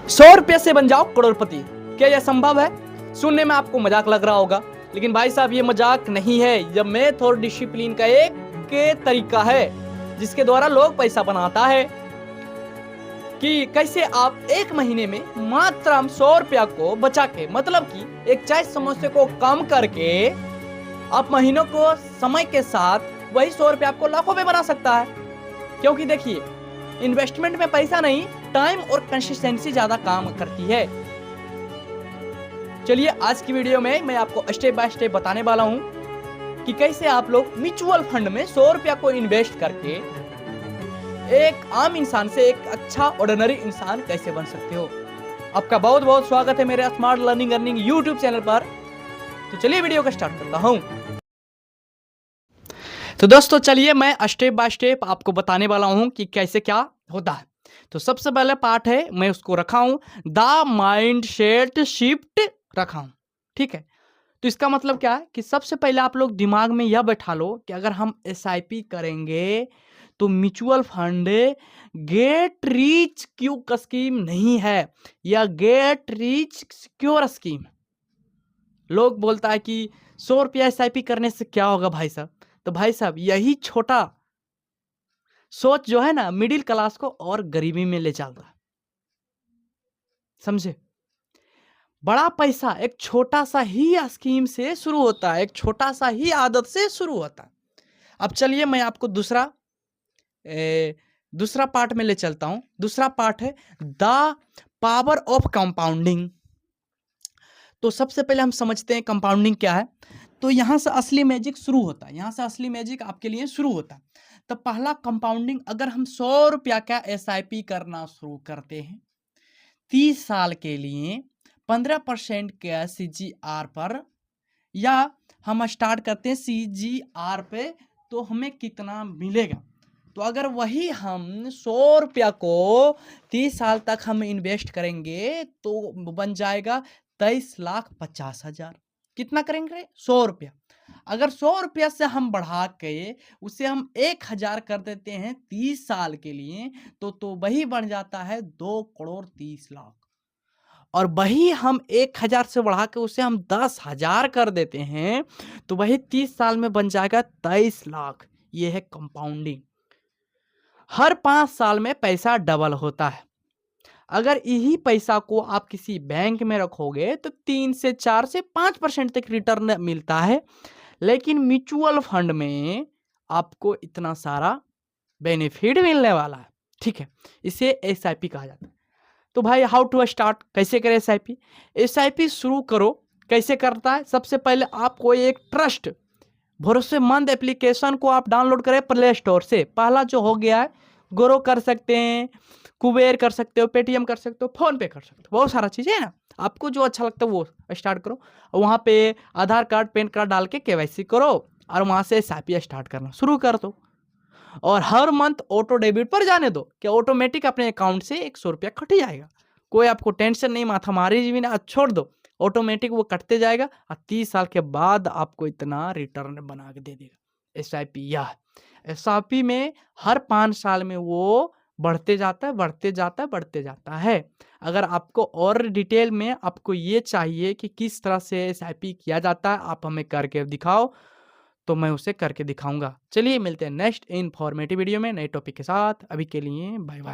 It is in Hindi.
100 रुपये से बन जाओ करोड़पति। क्या यह संभव है? सुनने में आपको मजाक लग रहा होगा, लेकिन भाई साहब ये मजाक नहीं है, यह मेथ और डिसिप्लिन का एक तरीका है जिसके द्वारा लोग पैसा बनाता है। कि कैसे आप एक महीने में मात्र हम 100 रुपया को बचा के, मतलब कि एक चाय समोसे को कम करके आप महीनों को समय के साथ वही 100 रुपया आपको लाखों में बना सकता है। क्योंकि देखिए, इन्वेस्टमेंट में पैसा नहीं, टाइम और कंसिस्टेंसी ज्यादा काम करती है। चलिए आज की वीडियो में मैं आपको स्टेप बाय स्टेप बताने वाला हूं कि कैसे आप लोग म्यूचुअल फंड में 100 रुपया को इन्वेस्ट करके एक आम इंसान से एक अच्छा ऑर्डिनरी इंसान कैसे बन सकते हो। आपका बहुत बहुत स्वागत है मेरे smart learning earning YouTube channel पर। तो चलिए वीडियो को स्टार्ट करता हूं। तो दोस्तों चलिए मैं स्टेप बाय स्टेप आपको बताने वाला हूं कि कैसे क्या होता है। तो सबसे पहले पार्ट है, मैं उसको रखा हूं द माइंड सेट शिफ्ट रखा हूं। ठीक है, तो इसका मतलब क्या है कि सबसे पहले आप लोग दिमाग में यह बैठा लो कि अगर हम एसआईपी करेंगे तो mutual fund get rich Q scheme नहीं है, यह गेट रिच सिक्योर स्कीम। लोग बोलता है कि 100 रुपया एसआईपी करने से क्या होगा भाई साहब। तो भाई साहब यही छोटा सोच जो है ना, मिडिल क्लास को और गरीबी में ले चलता है, समझे। बड़ा पैसा एक छोटा सा ही स्कीम से शुरू होता है, एक छोटा सा ही आदत से शुरू होता है। अब चलिए मैं आपको दूसरा पार्ट में ले चलता हूं। दूसरा पार्ट है द पावर ऑफ कंपाउंडिंग। तो सबसे पहले हम समझते हैं कंपाउंडिंग क्या है। तो यहां से असली मैजिक शुरू होता है, यहां से असली मैजिक आपके लिए शुरू होता है। तो पहला कंपाउंडिंग, अगर हम 100 रुपया का एसआईपी करना शुरू करते हैं 30 साल के लिए 15% के सीजीआर पर, या हम स्टार्ट करते हैं सीजीआर पे, तो हमें कितना मिलेगा। तो अगर वही हम 100 रुपया को 30 साल तक हम इन्वेस्ट करेंगे तो बन जाएगा 23,50,000। कितना करेंगे? 100 रुपया। अगर 100 रुपया से हम बढ़ा के उसे हम 1,000 कर देते हैं 30 साल के लिए, तो वही बन जाता है 2,30,00,000। और वही हम 1,000 से बढ़ा के उसे हम 10,000 कर देते हैं तो वही 30 साल में बन जाएगा 23,00,000। ये है कंपाउंडिंग। हर 5 साल में पैसा डबल होता है। अगर यही पैसा को आप किसी बैंक में रखोगे तो 3 से 4 से 5% तक रिटर्न मिलता है, लेकिन म्यूचुअल फंड में आपको इतना सारा बेनिफिट मिलने वाला है। ठीक है, इसे एसआईपी कहा जाता है। तो भाई हाउ टू स्टार्ट, कैसे करें एसआईपी? एसआईपी शुरू करो। कैसे करता है? सबसे पहले आपको एक ट्रस्ट भरोसेमंद एप्लीकेशन को आप डाउनलोड करें प्ले स्टोर से। पहला जो हो गया है ग्रो कर सकते हैं, कुबेर कर सकते हो, पेटीएम कर सकते हो, फोन पे कर सकते हो, बहुत सारा चीज़ है ना। आपको जो अच्छा लगता है वो स्टार्ट करो। वहाँ पे आधार कार्ड पैन कार्ड डाल के केवाईसी करो और वहाँ से एसआईपी स्टार्ट करना शुरू कर दो। और हर मंथ ऑटो डेबिट पर जाने दो कि ऑटोमेटिक अपने अकाउंट से 100 रुपया कट जाएगा। कोई आपको टेंशन नहीं, माथा मारी भी ना, छोड़ दो, ऑटोमेटिक वो कटते जाएगा और 30 साल के बाद आपको इतना रिटर्न बना के दे देगा। एसआईपी यह एसआईपी में हर 5 साल में वो बढ़ते जाता है, बढ़ते जाता है, बढ़ते जाता है। अगर आपको और डिटेल में आपको ये चाहिए कि किस तरह से एसआईपी किया जाता है, आप हमें करके दिखाओ तो मैं उसे करके दिखाऊंगा। चलिए मिलते हैं नेक्स्ट इन्फॉर्मेटिव वीडियो में नए टॉपिक के साथ। अभी के लिए बाय बाय।